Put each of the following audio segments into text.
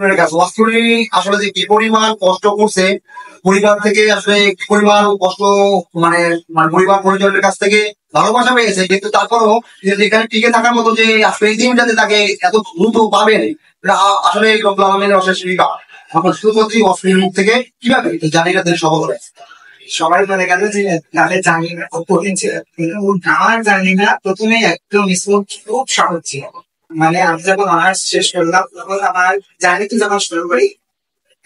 Wash করে আসলে যে কি পরিমাণ কষ্ট করছে পরিবার থেকে, আসলে কি পরিমাণ কষ্ট, মানে মানে পরিবার পরিজনের কাছ থেকে ভালোবাসা পেয়েছে, কিন্তু তারপরও যে এখানে টিকে থাকার মতো যে আসলে এই দিনটাতে তাকে এত দ্রুত পাবেন, এটা আসলে রব্বুল আলামিনের অশেষ কৃপা। আপনার শুধুমাত্র অশ্লীল মুখ থেকে কিভাবে জানি না তিনি সফল হয়েছে। সবাই বলে গেল যে তাদের জার্নিটা খুব কঠিন ছিল, কিন্তু আমার জার্নিটা প্রথমে একদম স্মুথ, খুব সহজ ছিল। মানে আমি যখন অনার্স শেষ করলাম তখন আমার জার্নিটা যখন শুরু করি,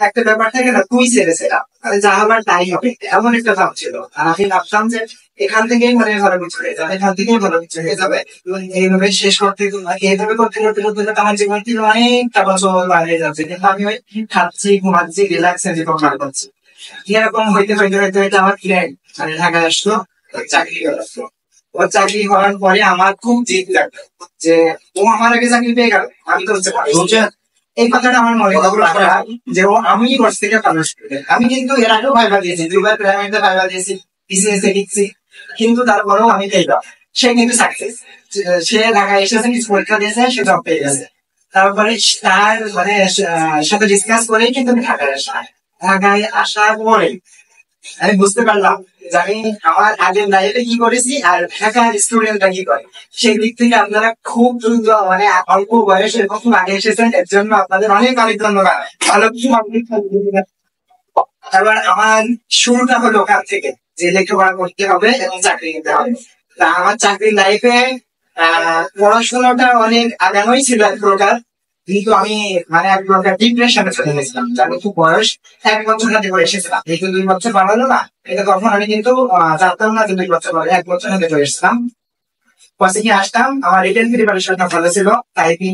একটা ব্যাপার থাকে না, তুই ছেড়েছিলাম যা হবার তাই হবে, এমন একটা ভাব ছিল। আর আমি ভাবতাম যে এখান থেকেই মানে ভালো কিছু হয়ে যাবে, এখান থেকেই ভালো কিছু হয়ে যাবে। এবং এইভাবে শেষ করতে এইভাবে করতে করতে করতে করতে আমার জীবন থেকে অনেকটা বছর হয়ে যাচ্ছে, কিন্তু আমি ওই খাচ্ছি, ঘুমাচ্ছি, রিল্যাক্সে জীবন পার করছি। এরকম হইতে হইতে হইতে হইতে আমার ফ্রেন্ড মানে ঢাকায় আসলো, চাকরি আসলো। ওর চাকরি হওয়ার পরে আমার খুব জিদ লাগলো যে ও আমার আগে চাকরি পেয়ে গেল, আমি তো হচ্ছে এই কথাটা আমার মনে করা যে ও আমি কোর্স থেকে পাস করে। আমি কিন্তু এর আগেও ভাইবা দিয়েছি, দুবার প্রাইমারিতে ভাইবা দিয়েছি, বিসিএস এ লিখছি, কিন্তু তারপরেও আমি পেলাম। সে কিন্তু সাকসেস, সে ঢাকায় এসেছে, কিছু পরীক্ষা দিয়েছে, সে জব পেয়ে গেছে। তারপরে তার মানে সাথে ডিসকাস করেই কিন্তু আমি ঢাকায় আসার পরে আমি বুঝতে পারলাম যে আমি আমার আগের লাইফে কি করেছি আর ঢাকার স্টুডেন্টরা কি করে। সেই দিক থেকে আপনারা খুব দ্রুত মানে অল্প বয়সে কখন আগে এসেছেন, এর জন্য আপনাদের অনেক অনেক ধন্যবাদ। ভালো কিছু এবার আমার শুরুটা হলো ওখান থেকে যে লেখাপড়া করতে হবে এবং চাকরি নিতে হবে। তা আমার চাকরির লাইফে পড়াশোনাটা অনেক আগানোই ছিল এক প্রকার, কিন্তু আমি মানে এক প্রকার ডিপ্রেশনে চলে গেছিলাম। আমি খুব বয়স 1 বছর হাতে করে এসেছিলাম, যেহেতু 2 বছর বাড়ালো না, এটা তখন আমি কিন্তু জানতাম না যে 2 বছর পরে 1 বছর হাতে করে এসেছিলাম। কোচিং এ আসতাম, আমার রিটেন প্রিপারেশনটা ভালো ছিল, টাইপিং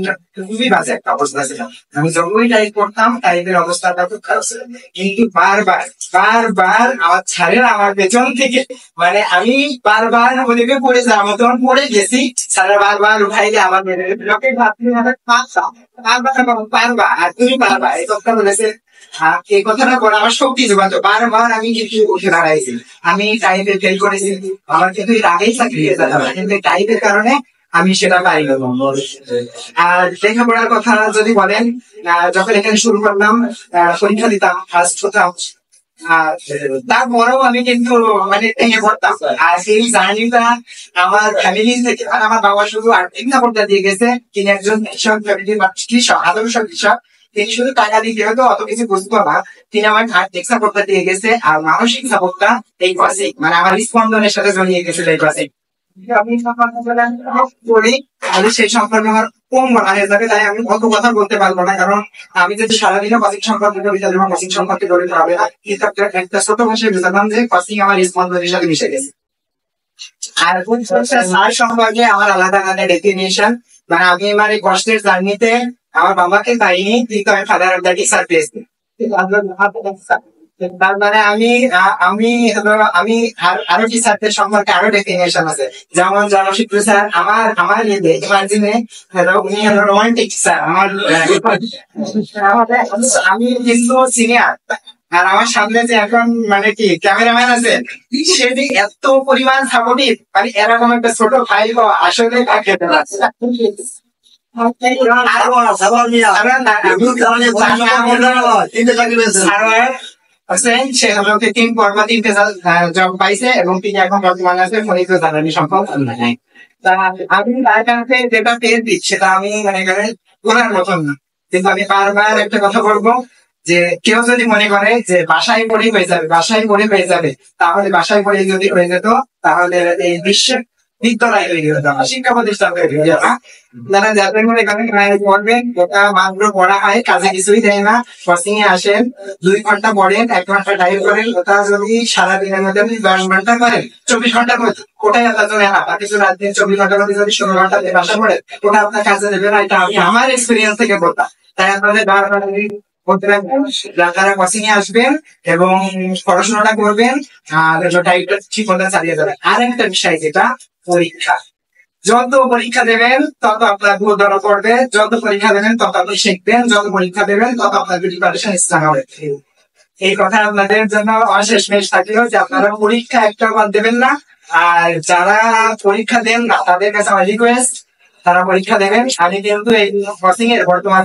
খুবই বাজে একটা অবস্থা ছিল। আমি যখনই টাইপ করতাম টাইপের অবস্থাটা খুব খারাপ ছিল, কিন্তু বারবার বারবার আমার ছাড়ের আমার পেছন থেকে মানে আমি বারবার ওদিকে পড়ে যাওয়ার মতন পড়ে গেছি। স্যার বারবার উঠাইলে আমার ব্লকে পারবা আর তুমি পারবা, এই কথা বলেছে। এই কথাটা বলে আমার শক্তি যোগাতো, বারবার আমি কিন্তু উঠে দাঁড়াইছি। আমি টাইপে ফেল করেছি, আমার কিন্তু এর আগেই চাকরি হয়ে যাবে, কিন্তু টাইপের কারণে আমি সেটা পাই না। আর লেখাপড়ার কথা যদি বলেন, যখন এখানে শুরু করলাম পরীক্ষা দিতাম, ফার্স্ট হতাম, তারপরেও আমি কিন্তু মানে ভেঙে পড়তাম। আর সেই জার্নিটা আমার ফ্যামিলি থেকে, আর আমার বাবা শুধু আর্থিক সাপোর্টটা দিয়ে গেছে। তিনি একজন কৃষক ফ্যামিলির কৃষক, আদর্শ কৃষক। তিনি শুধু টাকা দিয়ে হয়তো অত কিছু বুঝতো না, তিনি আমার আর্থিক সাপোর্টটা দিয়ে গেছে, আর মানসিক সাপোর্টটা এই কোচিং মানে আমার স্পন্দনের সাথে জড়িয়ে গেছিল এই কোচিং। আমি করি আমি সেই সম্পর্কে আমার কম বলা হয়ে যাবে, তাই আমি অত কথা বলতে পারবো না, কারণ আমি যদি সারাদিনে কোচিং সম্পর্কে কোচিং সম্পর্কে জড়িত হবে না। একটা ছোট ভাষায় বুঝালাম যে কোচিং আমার স্পন্দনের সাথে মিশে গেছে। আর স্যার সম্পর্কে আমার আলাদা আলাদা ডেফিনেশন, মানে আমি আমার এই কষ্টের জার্নিতে আমার বাবাকে পাইনি, কিন্তু আমি ফাদার অফ দ্য টিচার পেয়েছি। তার মানে আমি আমি আমি আরো টিচারদের সম্পর্কে আরো ডেফিনেশন আছে, যেমন জনশিক্ষু স্যার আমার আমার ইমার্জিনে উনি হলো রোমান্টিক স্যার। আমার আমি কিন্তু সিনিয়র, আর আমার সামনে যে এখন মানে কি ক্যামেরাম্যান আছে, সেটি এত পরিমাণ সাপোর্টিভ, মানে এরকম একটা ছোট ফাইল আসলে সে হলো 3 জব পাইছে এবং তিনি এখন বর্তমানে আছে ফরিদ জ্বালানি সম্পদ। আমি তার কাছে যেটা পেয়েছি সেটা আমি মানে বলার মতন না, কিন্তু আমি বারবার একটা কথা বলবো যে কেউ যদি মনে করে যে বাসায় পড়ে হয়ে যাবে, বাসায় পড়ে হয়ে যাবে, তাহলে বাসায় পড়ে যদি হয়ে যেত তাহলে এই বিশ্বের বিদ্যালয় তৈরি হতো না, শিক্ষা প্রতিষ্ঠান তৈরি হতো না। যারা যাদের মনে করেন পড়বেন, ওটা মাত্র পড়া হয়, কাজে কিছুই দেয় না। কোচিং এ আসেন, 2 ঘন্টা পড়েন, 1 ঘন্টা টাইপ করেন, ওটা যদি সারাদিনের মধ্যে আপনি 10 ঘন্টা করেন, 24 ঘন্টা ওটাই আপনার জন্য না। কিছু রাত দিন 24 ঘন্টার মধ্যে যদি 16 ঘন্টা বাসা পড়ে, ওটা আপনার কাজে দেবে না। এটা আমি আমার এক্সপিরিয়েন্স থেকে বলতাম। তাই আপনাদের বারবার যারা কোচিং এ আসবেন এবং পড়াশোনাটা করবেন, আর টাইপটা ঠিক মতো চালিয়ে যাবেন। আর একটা বিষয় যেটা পরীক্ষা, যত পরীক্ষা দেবেন তত আপনার ভুল ধরা পড়বে, যত পরীক্ষা দেবেন তত আপনি শিখবেন, যত পরীক্ষা দেবেন তত আপনার প্রিপারেশন স্ট্রং হবে। এই কথা আপনাদের জন্য অশেষ মেশ থাকলেও যে আপনারা পরীক্ষা একটা বাদ দেবেন না। আর যারা পরীক্ষা দেন না তাদের কাছে আমার রিকোয়েস্ট, তারা পরীক্ষা দেবেন। আমি কিন্তু এই কোচিং এর বর্তমান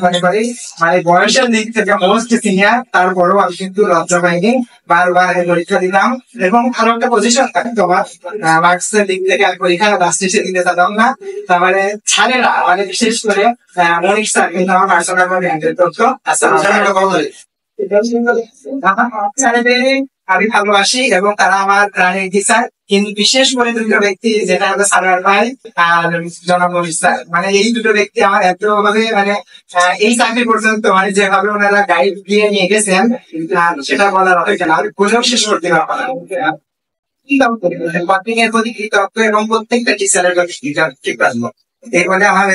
মানে বয়সের দিক থেকে মোস্ট সিনিয়র, তারপরেও আমি কিন্তু লজ্জা পাইনি, বারবার এই পরীক্ষা দিলাম। এবং আরো একটা পজিশন থাকে তোমার মার্কসের দিক থেকে, আমি পরীক্ষা লাস্ট শেষে দিতে চাইতাম না। তারপরে ছাড়েরা মানে বিশেষ করে মনিক স্যার কিন্তু আমার পার্সোনাল তথ্য আমি ভালোবাসি এবং তারা আমার প্রাণের টিচার। কিন্তু বিশেষ করে দুটো ব্যক্তি, যেটা হলো সারোয়ার ভাই আর জনাব মনির স্যার, মানে এই দুটো ব্যক্তি আমার এত ভাবে মানে এই চাকরি পর্যন্ত মানে যেভাবে ওনারা গাইড দিয়ে নিয়ে গেছেন সেটা বলার অপেক্ষা না, আমি বুঝেও শেষ করতে পারবো না। কোচিং এর প্রতি কৃতজ্ঞ এবং প্রত্যেকটা টিচারের প্রতি ঠিক পারবো। এই বলে আমার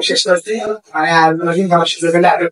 শেষ করছি, মানে আর ভালো সুযোগ হলে আরো